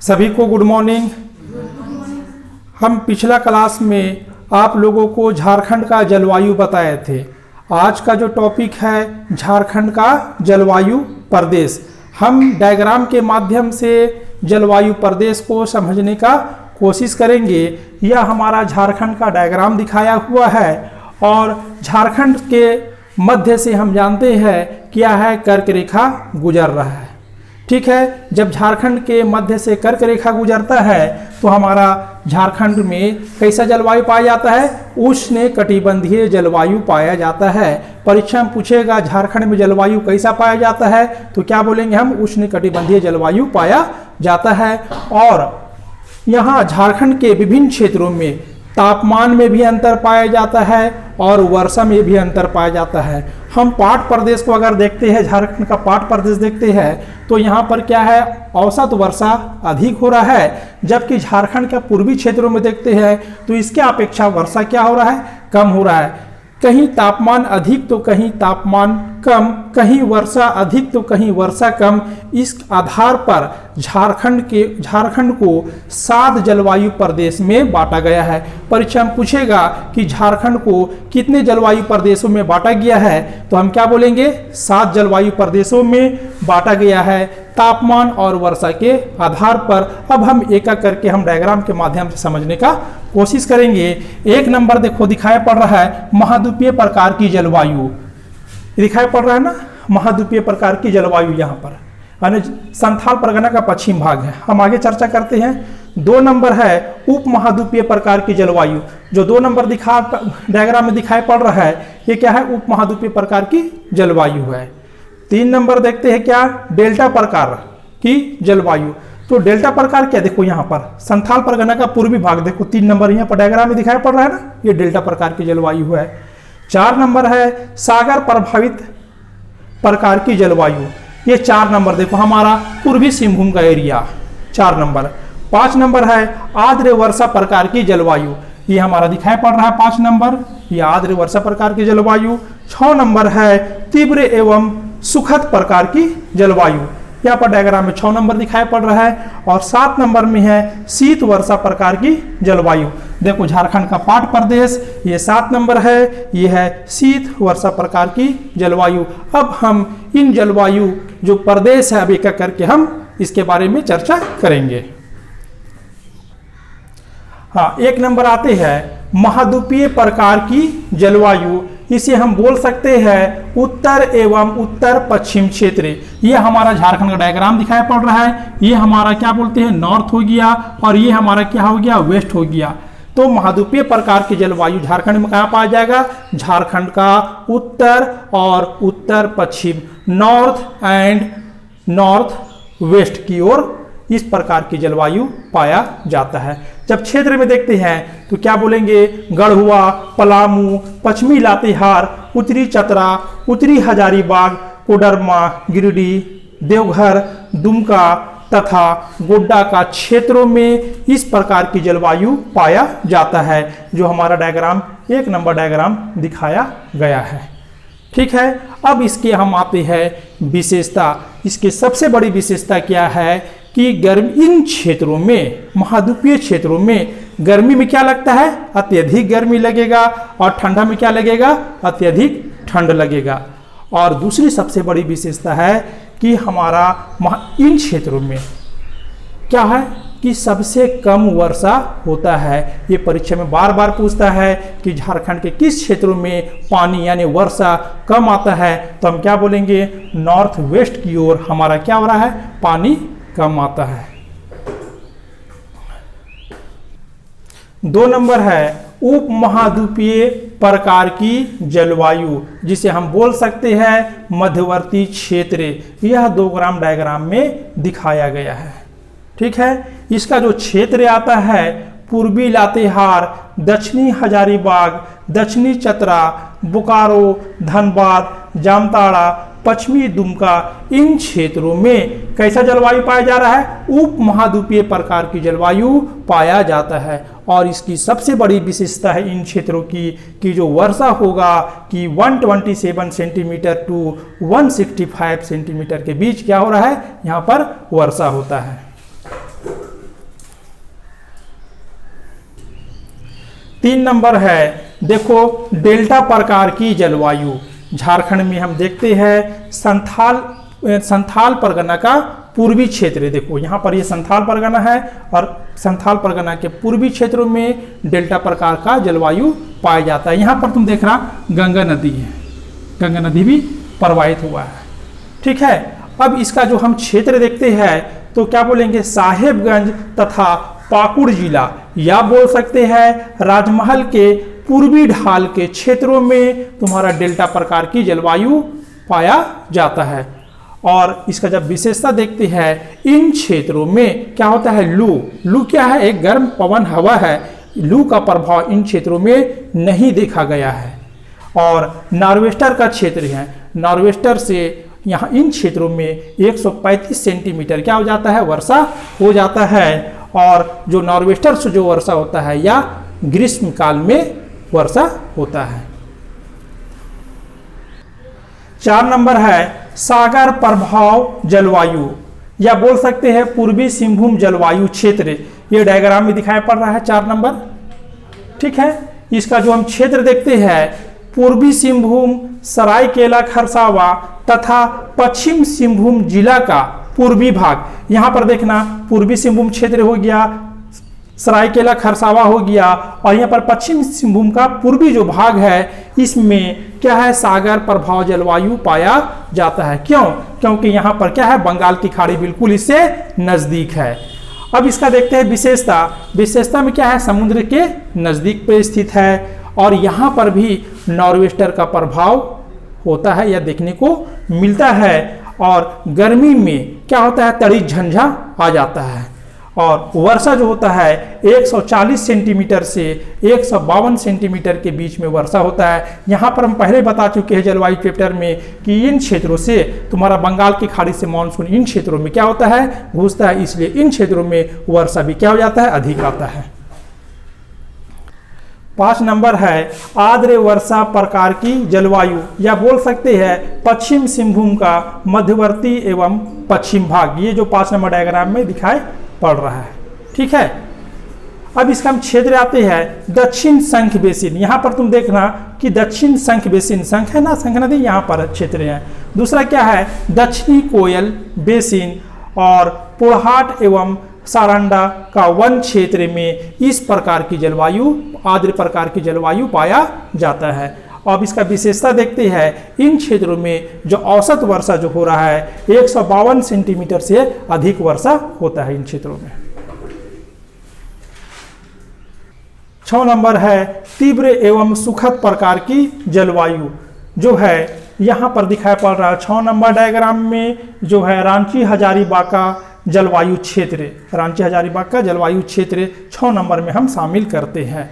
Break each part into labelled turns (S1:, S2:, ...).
S1: सभी को good morning. हम पिछला क्लास में आप लोगों को झारखंड का जलवायु बताए थे। आज का जो टॉपिक है झारखंड का जलवायु प्रदेश। हम डायग्राम के माध्यम से जलवायु प्रदेश को समझने का कोशिश करेंगे। यह हमारा झारखंड का डायग्राम दिखाया हुआ है और झारखंड के मध्य से हम जानते हैं क्या है, कर्क रेखा गुजर रहा है। ठीक है, जब झारखंड के मध्य से कर्क रेखा गुजरता है तो हमारा झारखंड में कैसा जलवायु पाया जाता है? उष्ण कटिबंधीय जलवायु पाया जाता है। परीक्षा में पूछेगा झारखंड में जलवायु कैसा पाया जाता है, तो क्या बोलेंगे हम? उष्ण कटिबंधीय जलवायु पाया जाता है। और यहाँ झारखंड के विभिन्न क्षेत्रों में तापमान में भी अंतर पाया जाता है और वर्षा में भी अंतर पाया जाता है। हम पाट प्रदेश को अगर देखते हैं, झारखंड का पाट प्रदेश देखते हैं तो यहाँ पर क्या है, औसत वर्षा अधिक हो रहा है, जबकि झारखंड के पूर्वी क्षेत्रों में देखते हैं तो इसके अपेक्षा वर्षा क्या हो रहा है, कम हो रहा है। कहीं तापमान अधिक तो कहीं तापमान कम, कहीं वर्षा अधिक तो कहीं वर्षा कम। इस आधार पर झारखंड को 7 जलवायु प्रदेश में बांटा गया है। परीक्षा में पूछेगा कि झारखंड को कितने जलवायु प्रदेशों में बांटा गया है, तो हम क्या बोलेंगे? 7 जलवायु प्रदेशों में बांटा गया है तापमान और वर्षा के आधार पर। अब हम एक एक करके हम डायग्राम के माध्यम से समझने का कोशिश करेंगे। एक नंबर देखो दिखाई पड़ रहा है महाद्वीपीय प्रकार की जलवायु, दिखाई पड़ रहा है ना, महाद्वीपीय प्रकार की जलवायु। यहाँ पर संथाल परगना का पश्चिम भाग है। हम आगे चर्चा करते हैं। 2 नंबर है उप महाद्वीपीय प्रकार की जलवायु, जो 2 नंबर डायग्राम में दिखाई पड़ रहा है, ये क्या है? उप महाद्वीपीय प्रकार की जलवायु है। 3 नंबर देखते हैं क्या? डेल्टा प्रकार की जलवायु। तो डेल्टा प्रकार क्या? देखो यहाँ पर संथाल परगना का पूर्वी भाग, देखो 3 नंबर यहाँ पर डायग्राम में दिखाई पड़ रहा है ना, ये डेल्टा प्रकार की जलवायु है। 4 नंबर है सागर प्रभावित प्रकार की जलवायु, ये 4 नंबर देखो हमारा पूर्वी सिंहभूम का एरिया, 4 नंबर। 5 नंबर है आर्द्र वर्षा प्रकार की जलवायु, ये हमारा दिखाई पड़ रहा है 5 नंबर, ये आर्द्र वर्षा प्रकार की जलवायु। 6 नंबर है तीव्र एवं सुखद प्रकार की जलवायु, यहाँ पर डायग्राम में 6 नंबर दिखाई पड़ रहा है। और 7 नंबर में है शीत वर्षा प्रकार की जलवायु। देखो झारखंड का पाट प्रदेश, ये 7 नंबर है, ये है शीत वर्षा प्रकार की जलवायु। अब हम इन जलवायु जो प्रदेश है, अब एक एक करके हम इसके बारे में चर्चा करेंगे। हाँ, 1 नंबर आते हैं महाद्वीपीय प्रकार की जलवायु, इसे हम बोल सकते हैं उत्तर एवं उत्तर पश्चिम क्षेत्र। ये हमारा झारखंड का डायग्राम दिखाई पड़ रहा है, ये हमारा क्या बोलते हैं, नॉर्थ हो गया, और ये हमारा क्या हो गया, वेस्ट हो गया। तो महाद्वीपीय प्रकार की जलवायु झारखंड में कहाँ पाया जाएगा? झारखंड का उत्तर और उत्तर पश्चिम, नॉर्थ एंड नॉर्थ वेस्ट की ओर इस प्रकार की जलवायु पाया जाता है। जब क्षेत्र में देखते हैं तो क्या बोलेंगे? गढ़वा, पलामू, पश्चिमी लातेहार, उत्तरी चतरा, उत्तरी हजारीबाग, कोडरमा, गिरिडीह, देवघर, दुमका तथा गोड्डा का क्षेत्रों में इस प्रकार की जलवायु पाया जाता है, जो हमारा डायग्राम 1 नंबर डायग्राम दिखाया गया है। ठीक है, अब इसके हम आते हैं विशेषता। इसकी सबसे बड़ी विशेषता क्या है कि इन क्षेत्रों में, महाद्वीपीय क्षेत्रों में गर्मी में क्या लगता है? अत्यधिक गर्मी लगेगा, और ठंडा में क्या लगेगा? अत्यधिक ठंड लगेगा। और दूसरी सबसे बड़ी विशेषता है कि हमारा इन क्षेत्रों में क्या है कि सबसे कम वर्षा होता है। ये परीक्षा में बार बार पूछता है कि झारखंड के किस क्षेत्रों में पानी यानी वर्षा कम आता है, तो हम क्या बोलेंगे? नॉर्थ वेस्ट की ओर हमारा क्या हो रहा है, पानी कम आता है। 2 नंबर है उप महाद्वीपीय प्रकार की जलवायु, जिसे हम बोल सकते हैं मध्यवर्ती क्षेत्र। यह 2 ग्राम डायग्राम में दिखाया गया है। ठीक है, इसका जो क्षेत्र आता है पूर्वी लातेहार, दक्षिणी हजारीबाग, दक्षिणी चतरा, बोकारो, धनबाद, जामताड़ा, पश्चिमी दुमका, इन क्षेत्रों में कैसा जलवायु पाया जा रहा है? उप महाद्वीपीय प्रकार की जलवायु पाया जाता है। और इसकी सबसे बड़ी विशेषता है इन क्षेत्रों की कि जो वर्षा होगा कि 127 सेंटीमीटर टू 165 सेंटीमीटर के बीच क्या हो रहा है, यहाँ पर वर्षा होता है। 3 नंबर है, देखो डेल्टा प्रकार की जलवायु। झारखंड में हम देखते हैं संथाल परगना का पूर्वी क्षेत्र, देखो यहाँ पर ये संथाल परगना है और संथाल परगना के पूर्वी क्षेत्रों में डेल्टा प्रकार का जलवायु पाया जाता है। यहाँ पर तुम देख रहा गंगा नदी है, गंगा नदी भी प्रवाहित हुआ है। ठीक है, अब इसका जो हम क्षेत्र देखते हैं तो क्या बोलेंगे, साहेबगंज तथा पाकुड़ जिला, या बोल सकते हैं राजमहल के पूर्वी ढाल के क्षेत्रों में तुम्हारा डेल्टा प्रकार की जलवायु पाया जाता है। और इसका जब विशेषता देखते हैं, इन क्षेत्रों में क्या होता है, लू क्या है, एक गर्म पवन हवा है। लू का प्रभाव इन क्षेत्रों में नहीं देखा गया है। और नॉर्वेस्टर का क्षेत्र है, नॉर्वेस्टर से यहाँ इन क्षेत्रों में 135 सेंटीमीटर क्या हो जाता है, वर्षा हो जाता है। और जो नॉर्वेस्टर से जो वर्षा होता है या ग्रीष्म काल में वर्षा होता है। 4 नंबर है सागर प्रभाव जलवायु, या बोल सकते हैं पूर्वी सिंहभूम जलवायु क्षेत्र। ये डायग्राम में दिखाई पड़ रहा है 4 नंबर। ठीक है, इसका जो हम क्षेत्र देखते हैं, पूर्वी सिंहभूम, सरायकेला खरसावा तथा पश्चिम सिंहभूम जिला का पूर्वी भाग। यहाँ पर देखना पूर्वी सिंहभूम क्षेत्र हो गया, सरायकेला खरसावा हो गया, और यहाँ पर पश्चिम सिंहभूम का पूर्वी जो भाग है इसमें क्या है, सागर प्रभाव जलवायु पाया जाता है। क्यों? क्योंकि यहाँ पर क्या है, बंगाल की खाड़ी बिल्कुल इससे नजदीक है। अब इसका देखते हैं विशेषता। विशेषता में क्या है, समुद्र के नजदीक पे स्थित है और यहाँ पर भी नॉर्वेस्टर का प्रभाव होता है या देखने को मिलता है। और गर्मी में क्या होता है, तड़ी झंझा आ जाता है। और वर्षा जो होता है 140 सेंटीमीटर से 152 सेंटीमीटर के बीच में वर्षा होता है। यहाँ पर हम पहले बता चुके हैं जलवायु चैप्टर में कि इन क्षेत्रों से तुम्हारा बंगाल की खाड़ी से मानसून इन क्षेत्रों में क्या होता है, घुसता है, इसलिए इन क्षेत्रों में वर्षा भी क्या हो जाता है, अधिक आता है। 5 नंबर है आर्द्र वर्षा प्रकार की जलवायु, या बोल सकते हैं पश्चिम सिंहभूम का मध्यवर्ती एवं पश्चिम भाग। ये जो 5 नंबर डायग्राम में दिखाई पड़ रहा है। ठीक है, अब इसका हम क्षेत्र आते हैं दक्षिण शंख बेसिन। यहाँ पर तुम देखना कि दक्षिण शंख बेसिन, शंख है ना, शंख नदी यहाँ पर क्षेत्र है। दूसरा क्या है, दक्षिणी कोयल बेसिन और पुरहाट एवं सारंडा का वन क्षेत्र में इस प्रकार की जलवायु, आर्द्र प्रकार की जलवायु पाया जाता है। अब इसका विशेषता देखते हैं, इन क्षेत्रों में जो औसत वर्षा जो हो रहा है 152 सेंटीमीटर से अधिक वर्षा होता है इन क्षेत्रों में। 6 नंबर है तीव्र एवं सुखद प्रकार की जलवायु, जो है यहाँ पर दिखाई पड़ रहा है 6 नंबर डायग्राम में, जो है रांची हजारीबाग का जलवायु क्षेत्र। रांची हजारीबाग का जलवायु क्षेत्र 6 नंबर में हम शामिल करते हैं।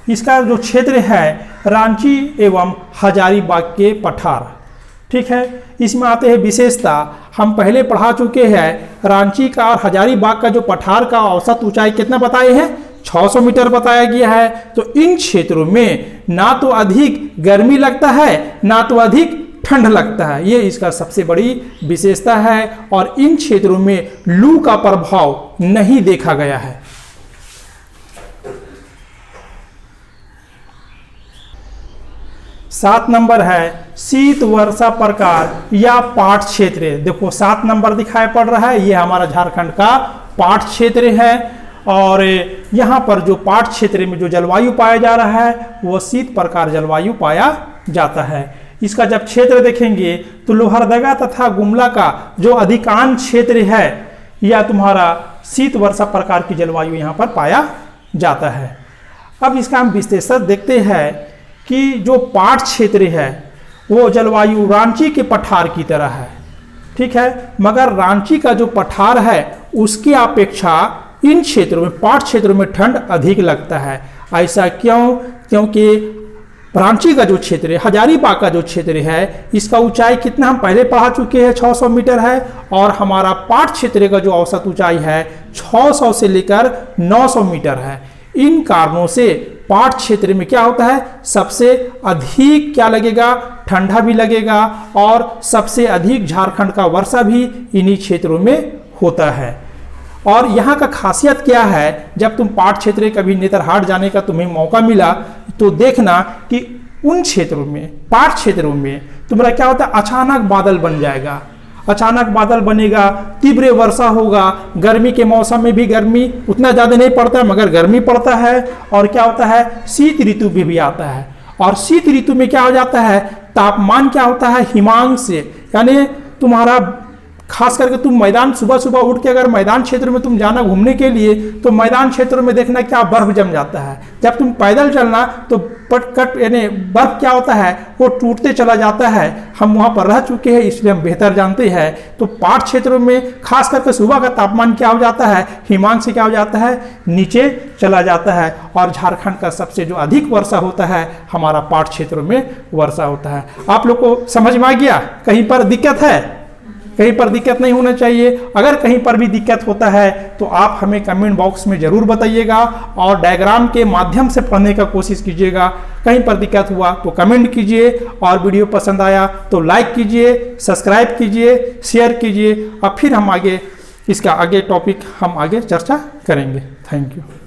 S1: इसका जो क्षेत्र है रांची एवं हजारीबाग के पठार। ठीक है, इसमें आते हैं विशेषता। हम पहले पढ़ा चुके हैं रांची का और हजारीबाग का जो पठार का औसत ऊंचाई कितना बताए हैं, 600 मीटर बताया गया है। तो इन क्षेत्रों में ना तो अधिक गर्मी लगता है ना तो अधिक ठंड लगता है, ये इसका सबसे बड़ी विशेषता है। और इन क्षेत्रों में लू का प्रभाव नहीं देखा गया है। 7 नंबर है शीत वर्षा प्रकार या पाट क्षेत्र। देखो 7 नंबर दिखाई पड़ रहा है, ये हमारा झारखंड का पाट क्षेत्र है। और यहाँ पर जो पाट क्षेत्र में जो जलवायु पाया जा रहा है वो शीत प्रकार जलवायु पाया जाता है। इसका जब क्षेत्र देखेंगे तो लोहरदगा तथा गुमला का जो अधिकांश क्षेत्र है या तुम्हारा शीत वर्षा प्रकार की जलवायु यहाँ पर पाया जाता है। अब इसका हम विश्लेषण देखते हैं कि जो पाट क्षेत्र है वो जलवायु रांची के पठार की तरह है। ठीक है, मगर रांची का जो पठार है उसकी अपेक्षा इन क्षेत्रों में, पाट क्षेत्रों में ठंड अधिक लगता है। ऐसा क्यों? क्योंकि रांची का जो क्षेत्र है, हजारीबाग का जो क्षेत्र है, इसका ऊंचाई कितना हम पहले पढ़ा चुके हैं 600 मीटर है। और हमारा पाट क्षेत्र का जो औसत ऊंचाई है 600 से लेकर 900 मीटर है। इन कारणों से पाट क्षेत्र में क्या होता है, सबसे अधिक क्या लगेगा, ठंडा भी लगेगा और सबसे अधिक झारखंड का वर्षा भी इन्हीं क्षेत्रों में होता है। और यहाँ का खासियत क्या है, जब तुम पाट क्षेत्र कभी नेतरहाट जाने का तुम्हें मौका मिला तो देखना कि उन क्षेत्रों में, पाट क्षेत्रों में तुम्हारा क्या होता है, अचानक बादल बन जाएगा, अचानक बादल बनेगा, तीव्र वर्षा होगा। गर्मी के मौसम में भी गर्मी उतना ज़्यादा नहीं पड़ता है मगर गर्मी पड़ता है। और क्या होता है, शीत ऋतु भी आता है। और शीत ऋतु में क्या हो जाता है, तापमान क्या होता है, हिमांक से, यानी तुम्हारा खास करके तुम मैदान सुबह सुबह उठ के अगर मैदान क्षेत्र में तुम जाना घूमने के लिए, तो मैदान क्षेत्र में देखना क्या बर्फ जम जाता है। जब तुम पैदल चलना तो पटकट यानी बर्फ क्या होता है, वो टूटते चला जाता है। हम वहाँ पर रह चुके हैं इसलिए हम बेहतर जानते हैं। तो पाट क्षेत्रों में खास करके सुबह का तापमान क्या हो जाता है, हिमांक से क्या हो जाता है, नीचे चला जाता है। और झारखंड का सबसे जो अधिक वर्षा होता है हमारा पाट क्षेत्रों में वर्षा होता है। आप लोग को समझ में आ गया, कहीं पर दिक्कत है, कहीं पर दिक्कत नहीं होना चाहिए। अगर कहीं पर भी दिक्कत होता है तो आप हमें कमेंट बॉक्स में ज़रूर बताइएगा और डायग्राम के माध्यम से पढ़ने का कोशिश कीजिएगा। कहीं पर दिक्कत हुआ तो कमेंट कीजिए और वीडियो पसंद आया तो लाइक कीजिए, सब्सक्राइब कीजिए, शेयर कीजिए और फिर हम आगे इसका आगे टॉपिक हम आगे चर्चा करेंगे। Thank you.